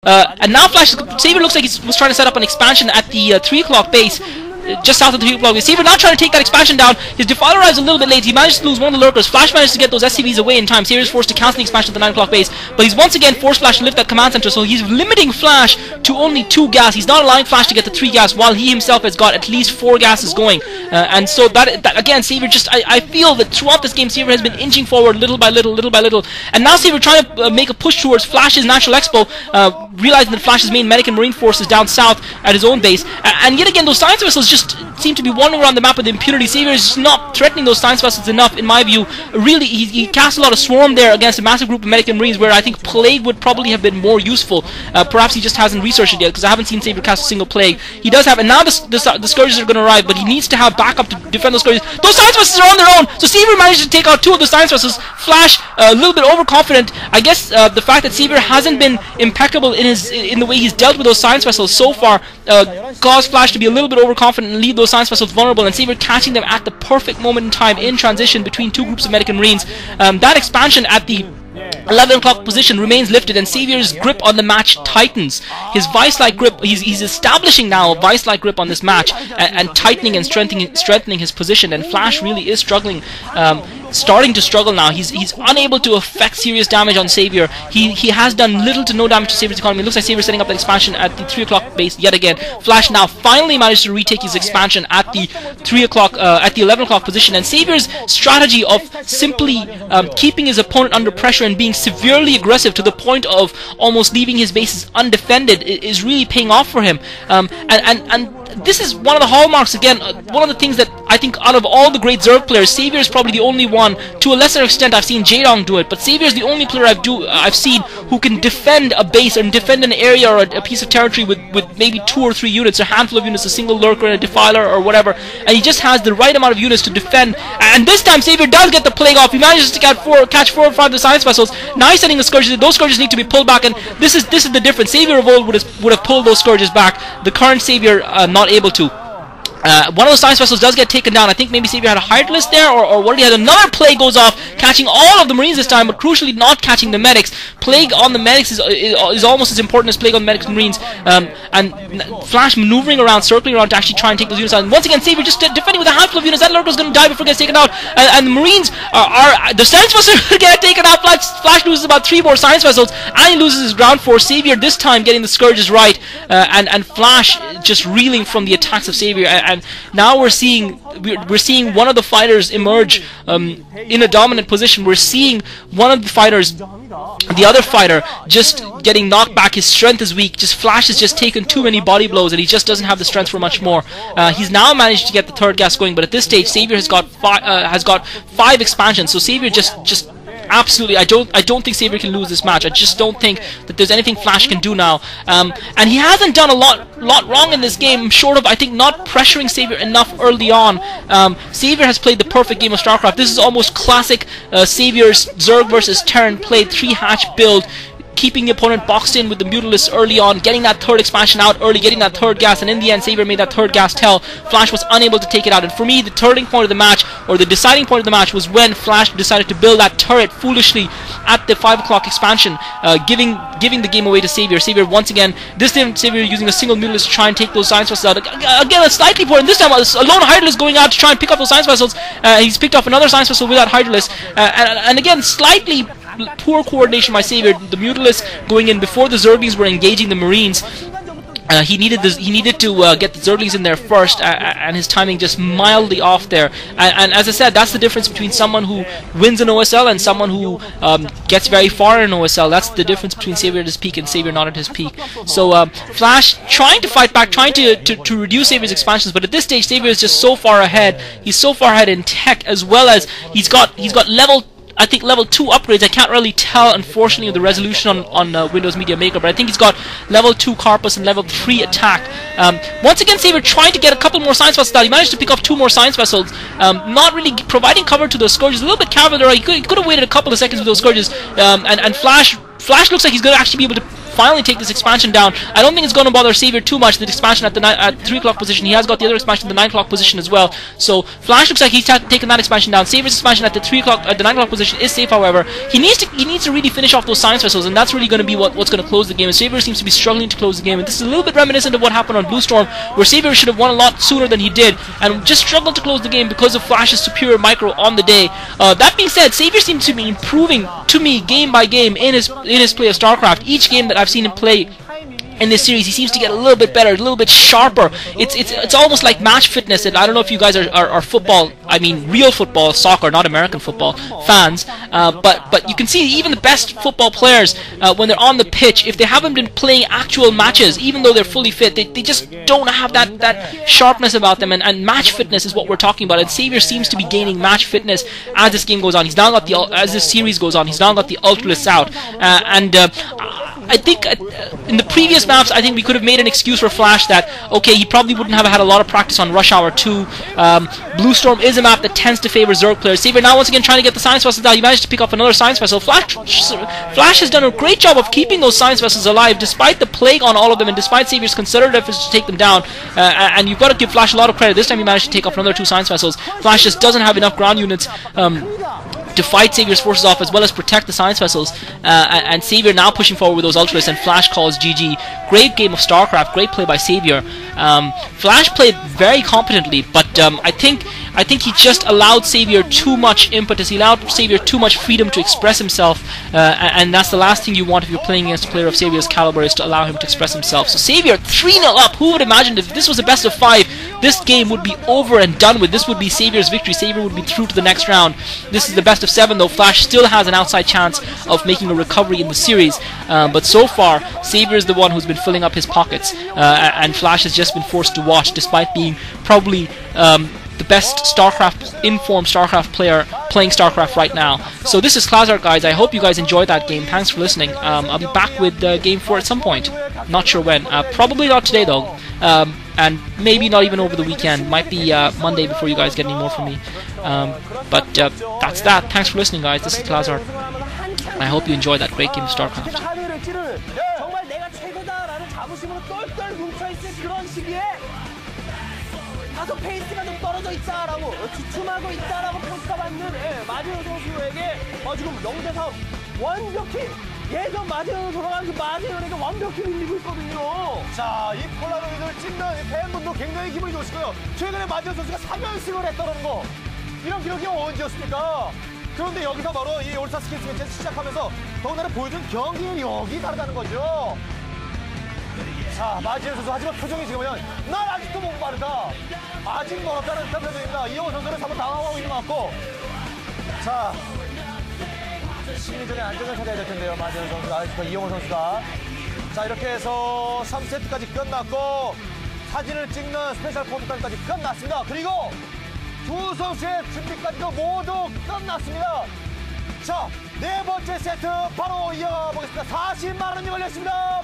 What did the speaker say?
And now Savior looks like he was trying to set up an expansion at the 3 o'clock base, just south of the 3 o'clock base. Savior now trying to take that expansion down. His Defiler arrives a little bit late. He managed to lose one of the lurkers. Flash managed to get those SCVs away in time. Savior is forced to cancel the expansion at the 9 o'clock base, but he's once again forced Flash to lift that command center, so he's limiting Flash to only 2 gas. He's not allowing Flash to get the 3 gas, while he himself has got at least 4 gases going. And so that again, Savior I feel that throughout this game, Savior has been inching forward little by little, and now Savior trying to make a push towards Flash's natural expo, realizing that Flash's main medic and marine force is down south at his own base, and yet again those science vessels just seem to be wandering around the map with impunity. Savior is not threatening those science vessels enough, in my view. Really, he cast a lot of swarm there against a massive group of medic and marines, where I think Plague would probably have been more useful. Perhaps he just hasn't researched it yet, because I haven't seen Savior cast a single Plague. He does have, and now the Scourges are going to arrive, but he needs to have backup to defend those Scourges. Those science vessels are on their own, so Savior managed to take out 2 of the science vessels. Flash a little bit overconfident. I guess the fact that Savior hasn't been impeccable in the way he's dealt with those science vessels so far caused Flash to be a little bit overconfident and leave those science vessels vulnerable, and Savior catching them at the perfect moment in time in transition between 2 groups of medic and marines. That expansion at the 11 o'clock position remains lifted, and Savior's grip on the match tightens. His vice-like grip, he's establishing now a vice-like grip on this match, and tightening and strengthening his position, and Flash really is struggling, starting to struggle now. He's unable to affect serious damage on Savior. He has done little to no damage to Savior's economy. It looks like Savior setting up an expansion at the 3 o'clock base yet again. Flash now finally managed to retake his expansion at the 11 o'clock position, and Savior's strategy of simply keeping his opponent under pressure and being severely aggressive to the point of almost leaving his bases undefended is really paying off for him. And this is one of the hallmarks, again, one of the things that I think out of all the great Zerg players, Savior is probably the only one. To a lesser extent, I've seen Jaedong do it, but Savior is the only player I've seen who can defend a base and defend an area or a piece of territory with maybe 2 or 3 units, a handful of units, a single lurker and a defiler or whatever, and he just has the right amount of units to defend. And this time Savior does get the Plague off. He manages to catch 4 or 5 of the science vessels. Now he's sending the Scourges. Those Scourges need to be pulled back, and this is the difference. Savior of old would have pulled those Scourges back. The current Savior not able to. One of the science vessels does get taken down. I think maybe Savior had a hard list there, or what he had. Another Plague goes off, catching all of the marines this time, but crucially not catching the medics. Plague on the medics is almost as important as Plague on the medics and marines. And Flash maneuvering around, circling around to actually try and take those units out. And once again, Savior just defending with a handful of units. That lurker is going to die before it gets taken out. And the marines the science vessels get taken out. Flash loses about 3 more science vessels, and he loses his ground force. Savior this time getting the Scourges right, and Flash just reeling from the attacks of Savior. And now we're seeing one of the fighters emerge in a dominant position. We're seeing one of the fighters, the other fighter, just getting knocked back. His strength is weak. Flash has just taken too many body blows, and he just doesn't have the strength for much more. He's now managed to get the 3rd gas going, but at this stage, Savior has got 5 expansions. So Savior just absolutely, I don't think Savior can lose this match. I just don't think that there's anything Flash can do now. And he hasn't done a lot wrong in this game, short of, I think, not pressuring Savior enough early on. Savior has played the perfect game of StarCraft. This is almost classic Savior's Zerg versus Terran played 3-hatch build, keeping the opponent boxed in with the Mutalisks early on, getting that 3rd expansion out early, getting that 3rd gas, and in the end Savior made that 3rd gas tell. Flash was unable to take it out, and for me the turning point of the match, or the deciding point of the match, was when Flash decided to build that turret foolishly at the 5 o'clock expansion, giving the game away to Savior. Savior once again, this time Savior using a single Mutalisk to try and take those science vessels out. Again, a slightly poor, and this time a lone Hydralisk going out to try and pick up those science vessels. He's picked off another science vessel with that Hydralisk, and again, slightly poor coordination by Savior. The Mutalisks going in before the Zerglings were engaging the Marines. He needed to get the Zerglings in there first, and his timing just mildly off there. And as I said, that's the difference between someone who wins an OSL and someone who gets very far in an OSL. That's the difference between Savior at his peak and Savior not at his peak. So Flash trying to fight back, trying to reduce Savior's expansions, but at this stage Savior is just so far ahead. He's so far ahead in tech, as well as he's got level 2 upgrades. I can't really tell, unfortunately, the resolution on Windows Media Maker, but I think he's got level 2 Corpus and level 3 attack. Once again, Savior trying to get a couple more science vessels down. He managed to pick up 2 more science vessels, not really providing cover to those Scourges. A little bit cavalier. He could have waited a couple of seconds with those Scourges, and Flash looks like he's going to actually be able to finally take this expansion down. I don't think it's going to bother Savior too much, the expansion at 3 o'clock position. He has got the other expansion at the 9 o'clock position as well. So Flash looks like he's taken that expansion down. Savior's expansion at the 9 o'clock position is safe, however. He needs to really finish off those science vessels, and that's really going to be what's going to close the game. And Savior seems to be struggling to close the game, and this is a little bit reminiscent of what happened on Blue Storm, where Savior should have won a lot sooner than he did, and just struggled to close the game because of Flash's superior micro on the day. That being said, Savior seems to be improving to me game by game in his play of StarCraft. Each game that I've seen him play in this series, he seems to get a little bit better, a little bit sharper. It's almost like match fitness. And I don't know if you guys are football, I mean real football, soccer, not American football fans, but you can see even the best football players, when they're on the pitch, if they haven't been playing actual matches, even though they're fully fit, they just don't have that sharpness about them, and match fitness is what we're talking about. And Savior seems to be gaining match fitness as this game goes on. He's now got as this series goes on, he's now got the Ultralists out, I think in the previous maps, I think we could have made an excuse for Flash that, okay, he probably wouldn't have had a lot of practice on Rush Hour 2. Blue Storm is a map that tends to favor Zerg players. Savior now once again trying to get the Science Vessels down. He managed to pick up another Science Vessel. Flash has done a great job of keeping those Science Vessels alive, despite the plague on all of them, and despite Savior's considered efforts to take them down. And you've got to give Flash a lot of credit. This time he managed to take off another 2 Science Vessels. Flash just doesn't have enough ground units to fight Savior's forces off, as well as protect the Science Vessels, and Savior now pushing forward with those Ultralists, and Flash calls GG. Great game of StarCraft, great play by Savior. Flash played very competently, but I think he just allowed Savior too much impetus. He allowed Savior too much freedom to express himself, and that's the last thing you want if you're playing against a player of Savior's caliber, is to allow him to express himself. So Savior 3-0 up. Who would imagine if this was a best of 5, this game would be over and done with. This would be Savior's victory. Savior would be through to the next round. This is the best of 7 though. Flash still has an outside chance of making a recovery in the series, but so far Savior is the one who's been filling up his pockets, and Flash has just been forced to watch, despite being probably the best StarCraft, informed StarCraft player playing StarCraft right now. So this is Klazart, guys. I hope you guys enjoyed that game. Thanks for listening. I'll be back with Game 4 at some point. Not sure when. Probably not today though. And maybe not even over the weekend. Might be Monday before you guys get any more from me. But that's that. Thanks for listening, guys. This is Klazart. I hope you enjoyed that great game of StarCraft. 다소 페이스가 좀 떨어져 있다라고, 주춤하고 있다라고 평가받는 마지노 선수에게 지금 0대3 완벽히 예전 마지노로 돌아간 그 마지노에게 완벽히 밀리고 있거든요. 자, 이 폴라로이드를 찍는 팬분도 굉장히 기분이 좋으시고요. 최근에 마지노 선수가 3연승을 했다는 거, 이런 기록이 언제였습니까? 그런데 여기서 바로 이 올스타 스킬스 매치를 시작하면서 더군다나 보여준 경기력이 다르다는 거죠. 자, 마지노 선수, 하지만 표정이 지금 보면 난 아직도 목마르다, 아직 멀었다는 듯한 표정입니다. 이영호 선수는 한번 당황하고 있는 것 같고, 자, 심리전의 안정을 찾아야 될 텐데요. 마지노 선수가, 아직도 이영호 선수가. 자, 이렇게 해서 3세트까지 끝났고 사진을 찍는 스페셜 포토타임까지 끝났습니다. 그리고 두 선수의 준비까지도 모두 끝났습니다. 자, 네 번째 세트 바로 이어보겠습니다. 40만 원이 걸렸습니다.